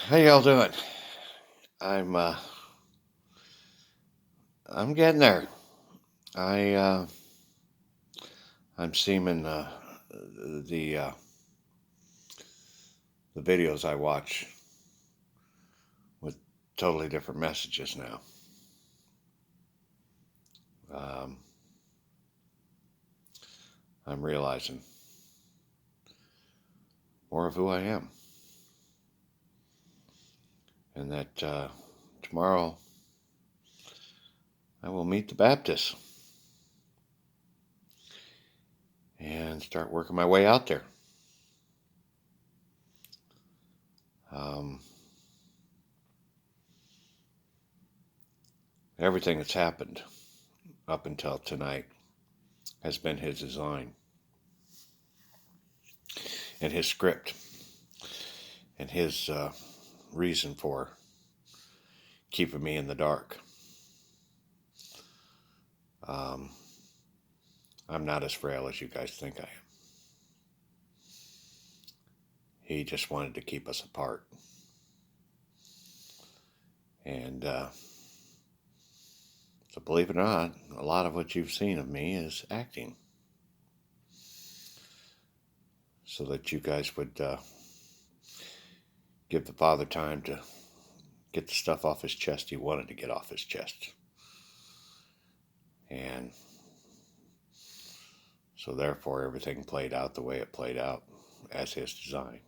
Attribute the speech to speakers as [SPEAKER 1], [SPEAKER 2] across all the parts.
[SPEAKER 1] How y'all doing? I'm uh I'm getting there. I I'm seeming the uh the videos I watch with totally different messages now. Um I'm realizing more of who I am, and that tomorrow I will meet the Baptists and start working my way out there. Um Everything that's happened up until tonight has been his design and his script and his reason for keeping me in the dark. Um, I'm not as frail as you guys think I am. He just wanted to keep us apart. And so, believe it or not, a lot of what you've seen of me is acting so that you guys would give the father time to get the stuff off his chest he wanted to get off his chest. And so, therefore, everything played out the way it played out as his design,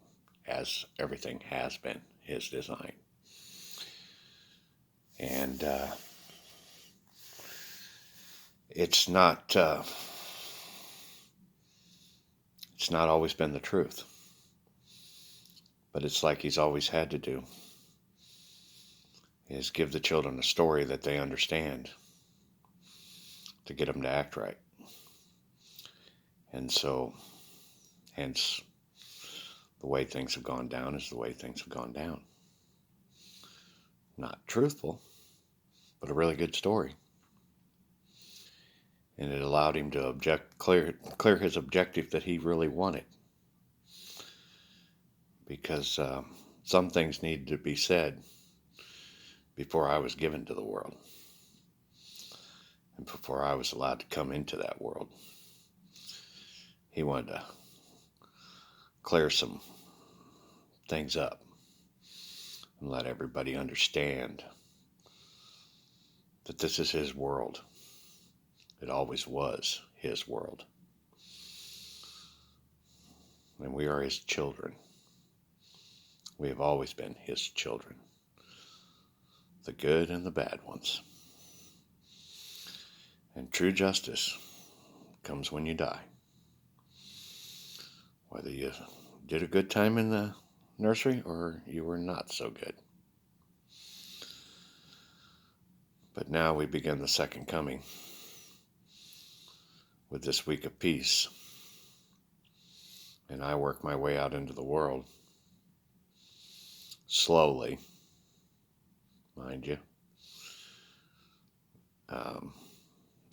[SPEAKER 1] as everything has been his design. And it's not. It's not always been the truth, but it's like he's always had to do, is give the children a story that they understand to get them to act right. And so, hence, the way things have gone down is the way things have gone down. Not truthful, but a really good story. And it allowed him to clear his objective that he really wanted. Because some things needed to be said before I was given to the world. And before I was allowed to come into that world. He wanted to clear some things up and let everybody understand that this is his world. It always was his world. And we are his children. We have always been his children. The good and the bad ones. And true justice comes when you die. Whether you did a good time in the nursery or you were not so good. But now we begin the second coming with this week of peace. And I work my way out into the world. Slowly, mind you.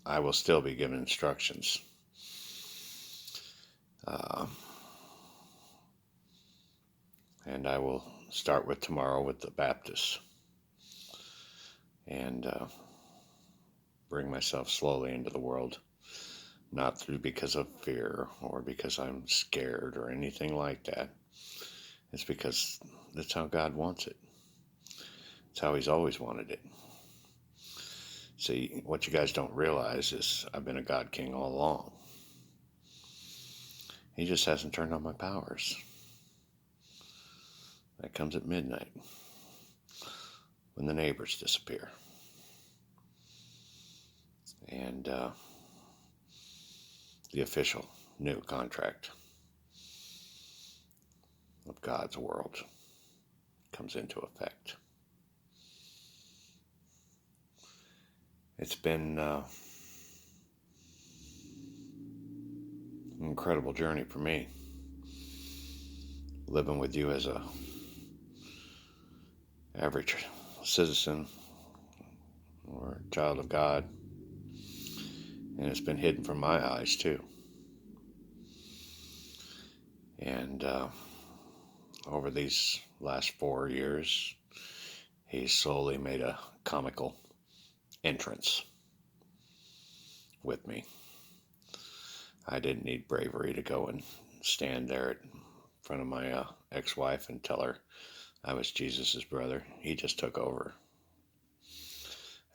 [SPEAKER 1] I will still be given instructions. And I will start with tomorrow with the Baptists. And bring myself slowly into the world. Not through because of fear or because I'm scared or anything like that. It's because that's how God wants it. It's how he's always wanted it. See, what you guys don't realize is I've been a God King all along. He just hasn't turned on my powers. That comes at midnight when the neighbors disappear. And the official new contract of God's world comes into effect. It's been an incredible journey for me, living with you as a average citizen or child of God, and it's been hidden from my eyes too. And over these last 4 years, he slowly made a comical entrance with me. I didn't need bravery to go and stand there in front of my ex-wife and tell her I was Jesus's brother. He just took over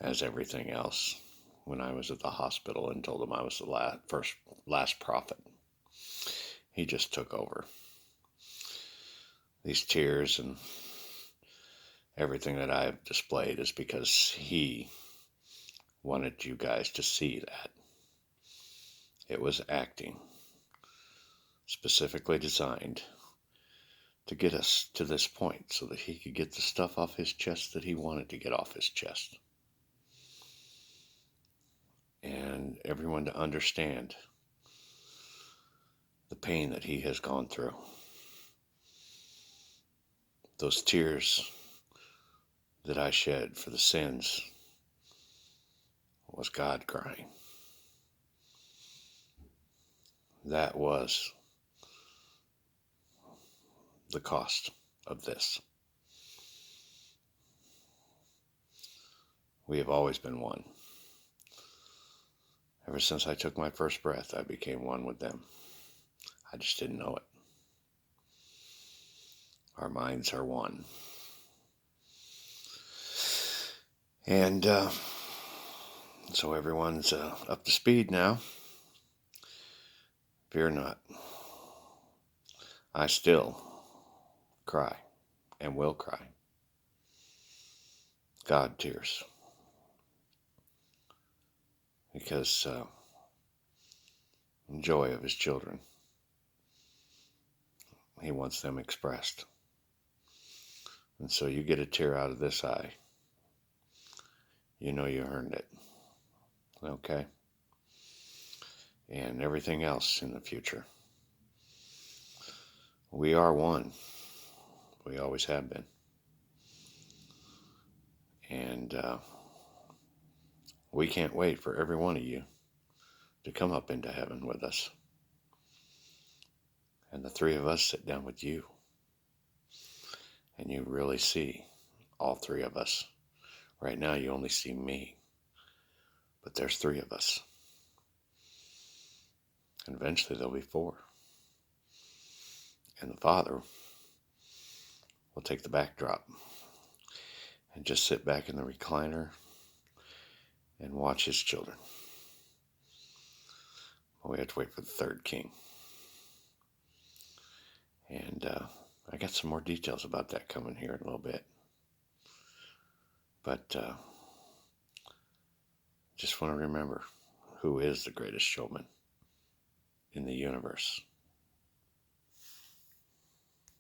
[SPEAKER 1] as everything else when I was at the hospital and told him I was the last prophet. He just took over. These tears and everything that I have displayed is because he wanted you guys to see that. It was acting, specifically designed to get us to this point so that he could get the stuff off his chest that he wanted to get off his chest. And everyone to understand the pain that he has gone through. Those tears that I shed for the sins was God crying. That was the cost of this. We have always been one. Ever since I took my first breath, I became one with them. I just didn't know it. Our minds are one. And so everyone's up to speed now. Fear not. I still cry and will cry. God tears. Because joy of his children, he wants them expressed. And so you get a tear out of this eye, you know you earned it. Okay? And everything else in the future. We are one. We always have been. And we can't wait for every one of you to come up into heaven with us. And the three of us sit down with you. And you really see all three of us. Right now you only see me. But there's three of us. And eventually there'll be four. And the Father will take the backdrop and just sit back in the recliner and watch his children. But we have to wait for the third king. And I got some more details about that coming here in a little bit. But just want to remember who is the greatest showman in the universe.